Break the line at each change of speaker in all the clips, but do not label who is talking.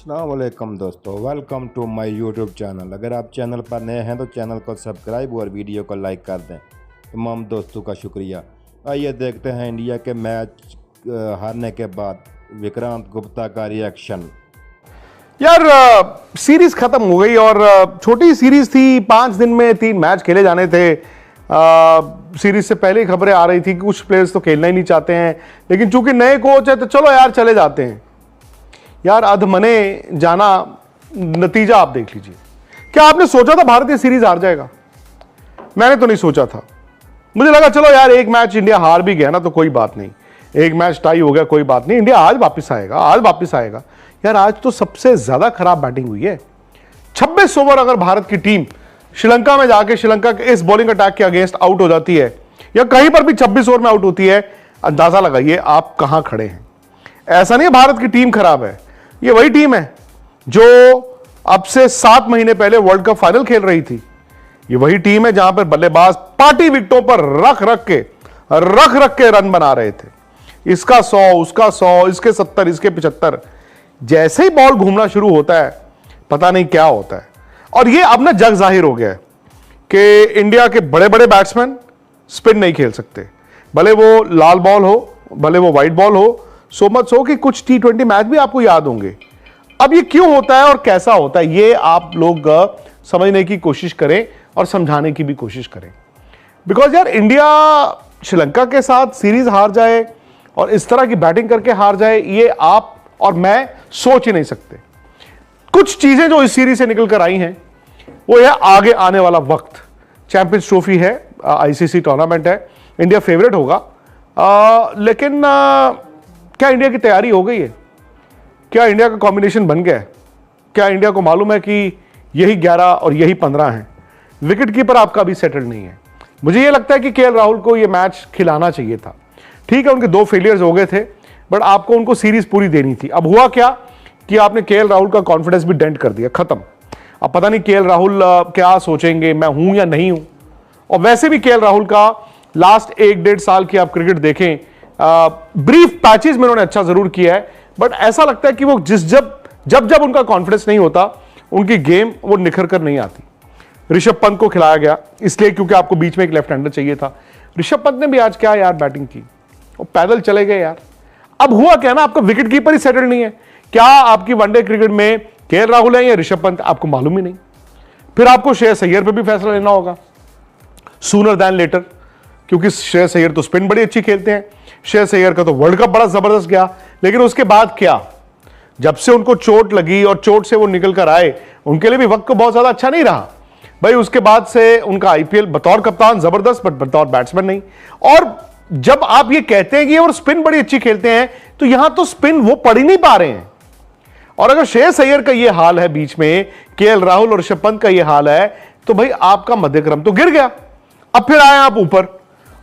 अस्सलाम वालेकुम दोस्तों, welcome to my YouTube channel. अगर आप चैनल पर नए हैं तो चैनल को सब्सक्राइब और वीडियो को लाइक कर दें। तमाम दोस्तों का शुक्रिया। आइए देखते हैं इंडिया के मैच हारने के बाद विक्रांत गुप्ता का रिएक्शन।
यार सीरीज खत्म हो गई और छोटी सीरीज थी, 5 दिन में 3 मैच खेले जाने थे। सीरीज से पहले खबरें आ रही थी कि कुछ प्लेयर्स तो खेलना ही नहीं चाहते हैं, लेकिन चूंकि नए कोच है तो चलो यार चले जाते हैं। यार अधमने जाना, नतीजा आप देख लीजिए। क्या आपने सोचा था भारत ये सीरीज हार जाएगा? मैंने तो नहीं सोचा था। मुझे लगा चलो यार एक मैच इंडिया हार भी गया ना तो कोई बात नहीं, एक मैच टाई हो गया कोई बात नहीं, इंडिया आज वापस आएगा। यार आज तो सबसे ज्यादा खराब बैटिंग हुई है। 26 ओवर अगर भारत की टीम श्रीलंका में जाके श्रीलंका के इस बॉलिंग अटैक के अगेंस्ट आउट हो जाती है या कहीं पर भी 26 ओवर में आउट होती है, अंदाजा लगाइए आप कहां खड़े हैं। ऐसा नहीं है भारत की टीम खराब है, ये वही टीम है जो अब से 7 महीने पहले वर्ल्ड कप फाइनल खेल रही थी। ये वही टीम है जहां पर बल्लेबाज पार्टी विकेटों पर रख रख के रन बना रहे थे। इसका 100, उसका 100, इसके 70, इसके 75। जैसे ही बॉल घूमना शुरू होता है पता नहीं क्या होता है। और ये अब ना जग जाहिर हो गया है कि इंडिया के बड़े बड़े बैट्समैन स्पिन नहीं खेल सकते, भले वो लाल बॉल हो भले वो व्हाइट बॉल हो। सो मच हो कि कुछ T20 मैच भी आपको याद होंगे। अब ये क्यों होता है और कैसा होता है ये आप लोग समझने की कोशिश करें और समझाने की भी कोशिश करें। बिकॉज यार इंडिया श्रीलंका के साथ सीरीज हार जाए और इस तरह की बैटिंग करके हार जाए, ये आप और मैं सोच ही नहीं सकते। कुछ चीजें जो इस सीरीज से निकल कर आई हैं वो है आगे आने वाला वक्त। चैंपियंस ट्रॉफी है, ICC टूर्नामेंट है, इंडिया फेवरेट होगा। लेकिन क्या इंडिया की तैयारी हो गई है? क्या इंडिया का कॉम्बिनेशन बन गया है? क्या इंडिया को मालूम है कि यही 11 और यही 15 हैं? विकेट कीपर आपका भी सेटल नहीं है। मुझे यह लगता है कि KL राहुल को यह मैच खिलाना चाहिए था। ठीक है, उनके 2 फेलियर्स हो गए थे, बट आपको उनको सीरीज पूरी देनी थी। अब हुआ क्या कि आपने KL राहुल का कॉन्फिडेंस भी डेंट कर दिया, खत्म। अब पता नहीं KL राहुल क्या सोचेंगे, मैं हूं या नहीं हूं। और वैसे भी KL राहुल का लास्ट 1-1.5 साल की आप क्रिकेट देखें, ब्रीफ पैचेस में उन्होंने अच्छा जरूर किया है, बट ऐसा लगता है कि वो जब उनका कॉन्फिडेंस नहीं होता उनकी गेम वो निखर कर नहीं आती। ऋषभ पंत को खिलाया गया इसलिए क्योंकि आपको बीच में एक लेफ्ट हैंडर चाहिए था। ऋषभ पंत ने भी आज क्या यार बैटिंग की, वो पैदल चले गए यार। अब हुआ क्या ना, आपका विकेट कीपर ही सेटल नहीं है। क्या आपकी वनडे क्रिकेट में KL राहुल है या ऋषभ पंत, आपको मालूम ही नहीं। फिर आपको श्रेयस अय्यर पे भी फैसला लेना होगा सूनर दैन लेटर, क्योंकि श्रेयस अय्यर तो स्पिन बड़ी अच्छी खेलते हैं। श्रेयस अय्यर का तो वर्ल्ड कप बड़ा जबरदस्त गया, लेकिन उसके बाद क्या, जब से उनको चोट लगी और चोट से वो निकल कर आए, उनके लिए भी वक्त को बहुत ज्यादा अच्छा नहीं रहा भाई। उसके बाद से उनका IPL बतौर कप्तान जबरदस्त, बट बतौर बैट्समैन नहीं। और जब आप ये कहते हैं कि और स्पिन बड़ी अच्छी खेलते हैं, तो यहां तो स्पिन वो पढ़ ही नहीं पा रहे हैं। और अगर श्रेयस अय्यर का ये हाल है, बीच में KL राहुल और ऋषभ पंत का ये हाल है, तो भाई आपका मध्यक्रम तो गिर गया। अब फिर आए आप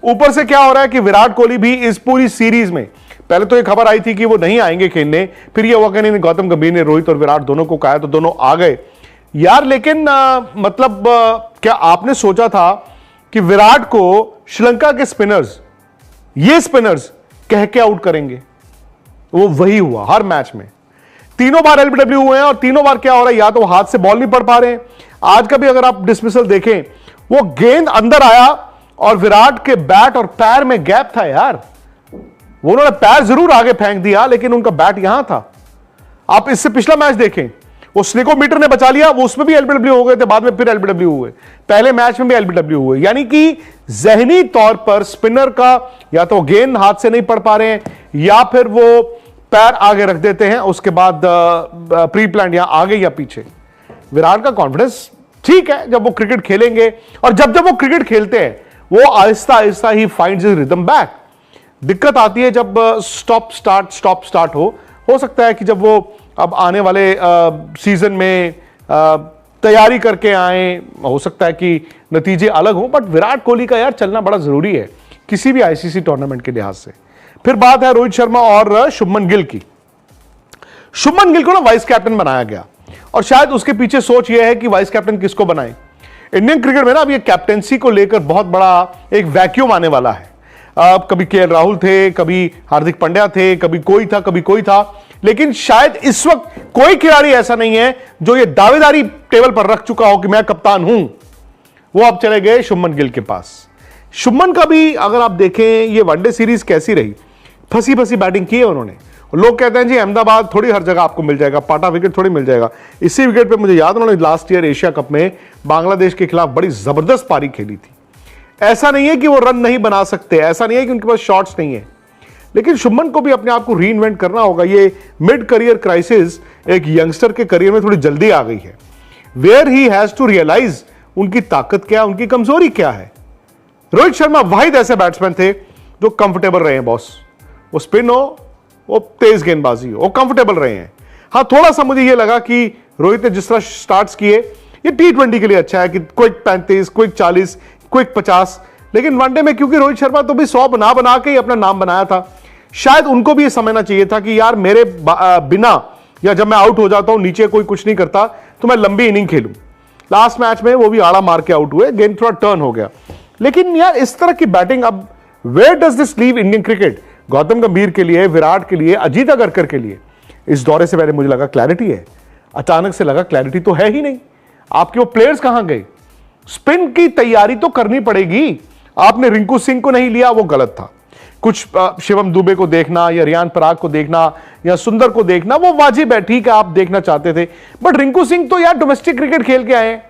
ऊपर से क्या हो रहा है कि विराट कोहली भी इस पूरी सीरीज में, पहले तो ये खबर आई थी कि वो नहीं आएंगे खेलने, फिर ये हुआ कि नहीं, गौतम गंभीर ने रोहित और विराट दोनों को कहा तो दोनों आ गए यार। लेकिन क्या आपने सोचा था कि विराट को श्रीलंका के स्पिनर्स कह के आउट करेंगे? वो वही हुआ हर मैच में। 3 बार LBW हुए हैं और 3 बार क्या हो रहा है, या तो हाथ से बॉल नहीं पड़ पा रहे हैं। आज का भी अगर आप डिसमिसल देखें, वो गेंद अंदर आया और विराट के बैट और पैर में गैप था यार। वो उन्होंने पैर जरूर आगे फेंक दिया, लेकिन उनका बैट यहां था। आप इससे पिछला मैच देखें, वो स्नेकोमीटर ने बचा लिया, वो उसमें भी LBW हो गए थे, बाद में फिर LBW हुए, पहले मैच में भी LBW हुए। यानी कि जहनी तौर पर स्पिनर का या तो गेंद हाथ से नहीं पड़ पा रहे हैं, या फिर वो पैर आगे रख देते हैं, उसके बाद प्री प्लान या आगे या पीछे। विराट का कॉन्फिडेंस ठीक है जब वो क्रिकेट खेलेंगे, और जब वो क्रिकेट खेलते हैं वो Aahista Aahista he finds his rhythm back. दिक्कत आती है जब स्टॉप स्टार्ट हो सकता है कि जब वो अब आने वाले सीजन में तैयारी करके आए, हो सकता है कि नतीजे अलग हो, बट विराट कोहली का यार चलना बड़ा जरूरी है किसी भी ICC टूर्नामेंट के लिहाज से। फिर बात है रोहित शर्मा और शुभमन गिल की। शुभमन गिल को ना वाइस कैप्टन बनाया गया, और शायद उसके पीछे सोच यह है कि वाइस कैप्टन किसको बनाए। इंडियन क्रिकेट में ना अब ये कैप्टेंसी को लेकर बहुत बड़ा एक वैक्यूम आने वाला है। कभी KL राहुल थे, कभी हार्दिक पांड्या थे, कभी कोई था। लेकिन शायद इस वक्त कोई खिलाड़ी ऐसा नहीं है जो ये दावेदारी टेबल पर रख चुका हो कि मैं कप्तान हूं। वो अब चले गए शुभमन गिल के पास। शुभमन का भी अगर आप देखें ये वनडे सीरीज कैसी रही, फंसी फंसी बैटिंग की है उन्होंने। लोग कहते हैं जी अहमदाबाद थोड़ी हर जगह आपको मिल जाएगा, पाटा विकेट थोड़ी मिल जाएगा। इसी विकेट पे मुझे याद उन्होंने लास्ट ईयर एशिया कप में बांग्लादेश के खिलाफ बड़ी जबरदस्त पारी खेली थी। ऐसा नहीं है कि वो रन नहीं बना सकते, ऐसा नहीं है कि उनके पास शॉट्स नहीं है, लेकिन शुभमन को भी अपने आप को रीइन्वेंट करना होगा। ये मिड करियर क्राइसिस एक यंगस्टर के करियर में थोड़ी जल्दी आ गई है, where he has to realise उनकी ताकत क्या है, उनकी कमजोरी क्या है। रोहित शर्मा वाहिद ऐसे बैट्समैन थे जो कंफर्टेबल रहे हैं बॉस, वो स्पिन हो वो तेज गेंदबाजी हो, वो कंफर्टेबल रहे हैं। हाँ, थोड़ा सा मुझे ये लगा कि रोहित ने जिस तरह स्टार्ट्स किए ये T20 के लिए अच्छा है कि क्विक 35, क्विक 40, क्विक 50, लेकिन वनडे में क्योंकि रोहित शर्मा तो भी 100 बना के ही अपना नाम बनाया था, शायद उनको भी ये समझना चाहिए था कि यार मेरे बिना या जब मैं आउट हो जाता हूं नीचे कोई कुछ नहीं करता तो मैं लंबी इनिंग खेलूं। लास्ट मैच में वो भी आड़ा मार के आउट हुए, गेंद थोड़ा टर्न हो गया, लेकिन यार इस तरह की बैटिंग अब where does this leave Indian cricket. Gautam Gambhir के लिए, विराट के लिए, अजीत अगरकर के लिए इस दौरे से पहले मुझे लगा क्लैरिटी है, अचानक से लगा क्लैरिटी तो है ही नहीं। आपके वो प्लेयर्स कहां गए? स्पिन की तैयारी तो करनी पड़ेगी। आपने रिंकू सिंह को नहीं लिया, वो गलत था। कुछ शिवम दुबे को देखना या रियान पराग को देखना या सुंदर को देखना वो वाजिब है, ठीक है आप देखना चाहते थे, बट रिंकू सिंह तो यार डोमेस्टिक क्रिकेट खेल के आए हैं।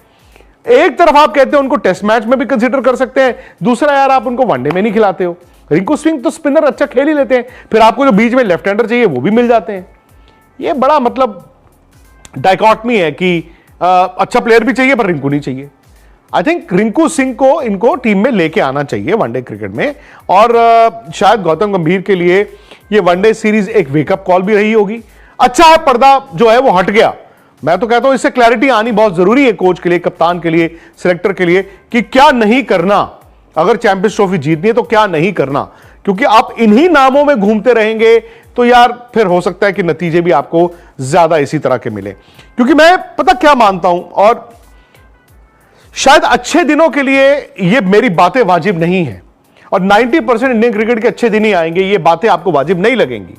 एक तरफ आप कहते हो उनको टेस्ट मैच में भी कंसीडर कर सकते हैं, दूसरा यार आप उनको वनडे में नहीं खिलाते हो। रिंकू सिंह तो स्पिनर अच्छा खेल ही लेते हैं, फिर आपको जो बीच में लेफ्ट हैंडर चाहिए वो भी मिल जाते हैं। ये बड़ा मतलब डाइकॉटमी है कि अच्छा प्लेयर भी चाहिए पर रिंकू नहीं चाहिए। आई थिंक रिंकू सिंह को इनको टीम में लेके आना चाहिए वनडे क्रिकेट में, और शायद गौतम गंभीर के लिए ये वनडे सीरीज एक वेकअप कॉल भी रही होगी। अच्छा है पर्दा जो है वो हट गया, मैं तो कहता हूं इससे क्लैरिटी आनी बहुत जरूरी है कोच के लिए, कप्तान के लिए, सिलेक्टर के लिए, कि क्या नहीं करना। अगर चैंपियंस ट्रॉफी जीतनी है तो क्या नहीं करना, क्योंकि आप इन्हीं नामों में घूमते रहेंगे तो यार फिर हो सकता है कि नतीजे भी आपको ज्यादा इसी तरह के मिले। क्योंकि मैं पता क्या मानता हूं, और शायद अच्छे दिनों के लिए ये मेरी बातें वाजिब नहीं है, और 90% इंडियन क्रिकेट के अच्छे दिन ही आएंगे, ये बातें आपको वाजिब नहीं लगेंगी।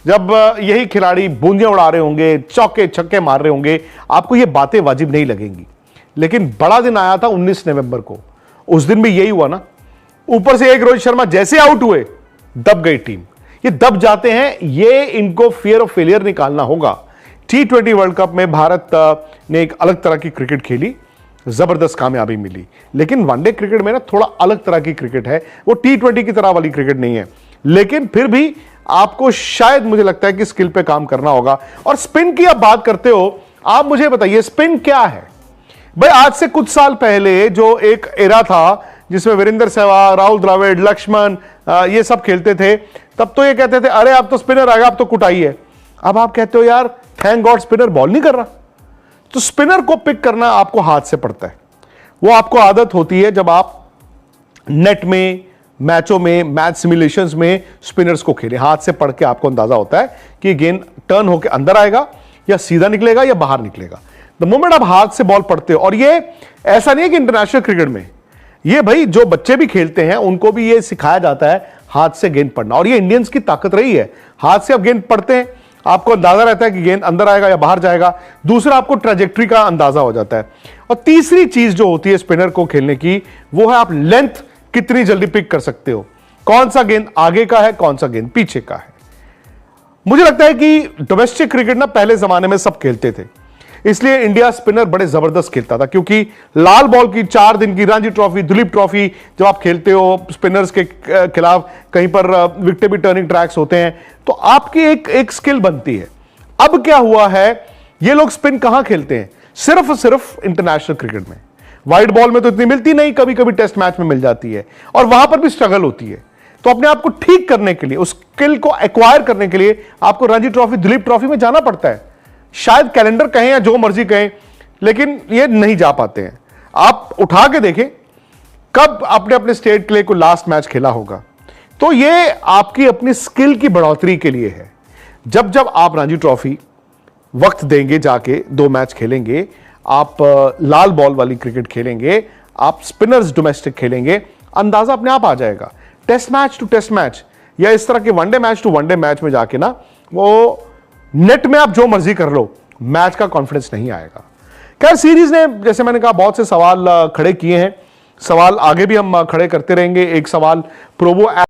जब यही खिलाड़ी बूंदियां उड़ा रहे होंगे, चौके छक्के मार रहे होंगे, आपको ये बातें वाजिब नहीं लगेंगी। लेकिन बड़ा दिन आया था 19 नवंबर को, उस दिन भी यही हुआ ना। ऊपर से एक रोहित शर्मा जैसे आउट हुए दब गई टीम। ये दब जाते हैं, ये इनको फियर ऑफ फेलियर निकालना होगा। T20 वर्ल्ड कप में भारत ने एक अलग तरह की क्रिकेट खेली, जबरदस्त कामयाबी मिली, लेकिन वनडे क्रिकेट में ना थोड़ा अलग तरह की क्रिकेट है, वो T20 की तरह वाली क्रिकेट नहीं है। लेकिन फिर भी आपको शायद मुझे लगता है कि स्किल पे काम करना होगा। और स्पिन की आप बात करते हो, आप मुझे बताइए स्पिन क्या है भाई। आज से कुछ साल पहले जो एक एरा था जिसमें वीरेंद्र सहवाग, राहुल द्रविड़, लक्ष्मण ये सब खेलते थे, तब तो ये कहते थे अरे अब तो स्पिनर आएगा, अब तो कुटाई है। अब आप कहते हो यार थैंक गॉड स्पिनर बॉल नहीं कर रहा। तो स्पिनर को पिक करना आपको हाथ से पड़ता है, वो आपको आदत होती है जब आप नेट में, मैचों में, मैच सिमुलेशंस में स्पिनर्स को खेले, हाथ से पढ़ के आपको अंदाजा होता है कि गेंद टर्न होकर अंदर आएगा या सीधा निकलेगा या बाहर निकलेगा। द मोमेंट आप हाथ से बॉल पढ़ते हो, और ये ऐसा नहीं है कि इंटरनेशनल क्रिकेट में, ये भाई जो बच्चे भी खेलते हैं उनको भी ये सिखाया जाता है हाथ से गेंद पढ़ना, और ये इंडियंस की ताकत रही है। हाथ से आप गेंद पढ़ते हैं, आपको अंदाजा रहता है कि गेंद अंदर आएगा या बाहर जाएगा। दूसरा, आपको ट्रैजेक्टरी का अंदाजा हो जाता है। और तीसरी चीज जो होती है स्पिनर को खेलने की, वो है आप लेंथ कितनी जल्दी पिक कर सकते हो, कौन सा गेंद आगे का है, कौन सा गेंद पीछे का है। मुझे लगता है कि डोमेस्टिक क्रिकेट ना पहले जमाने में सब खेलते थे, इसलिए इंडिया स्पिनर बड़े जबरदस्त खेलता था, क्योंकि लाल बॉल की 4 दिन की रणजी ट्रॉफी, दुलीप ट्रॉफी जब आप खेलते हो स्पिनर्स के खिलाफ, कहीं पर विकेटें भी टर्निंग ट्रैक्स होते हैं, तो आपकी एक स्किल बनती है। अब क्या हुआ है, ये लोग स्पिन कहां खेलते हैं, सिर्फ इंटरनेशनल क्रिकेट में। वाइड बॉल में तो इतनी मिलती नहीं, कभी कभी टेस्ट मैच में मिल जाती है, और वहां पर भी स्ट्रगल होती है। तो अपने आप को ठीक करने के लिए, उस स्किल को एक्वायर करने के लिए आपको रणजी ट्रॉफी, दुलीप ट्रॉफी में जाना पड़ता है। शायद कैलेंडर कहें या जो मर्जी कहें, लेकिन ये नहीं जा पाते हैं। आप उठा के देखें कब आपने अपने स्टेट के लिए कोई लास्ट मैच खेला होगा, तो ये आपकी अपनी स्किल की बढ़ोतरी के लिए है। जब जब आप रणजी ट्रॉफी वक्त देंगे, जाके 2 मैच खेलेंगे, आप लाल बॉल वाली क्रिकेट खेलेंगे, आप स्पिनर्स डोमेस्टिक खेलेंगे, अंदाजा अपने आप आ जाएगा। Test match to test match या इस तरह के one day match to one day match में जाके ना वो नेट में आप जो मर्जी कर लो, मैच का कॉन्फिडेंस नहीं आएगा। खैर सीरीज ने, जैसे मैंने कहा, बहुत से सवाल खड़े किए हैं। सवाल आगे भी हम खड़े करते रहेंगे। एक सवाल प्रोवो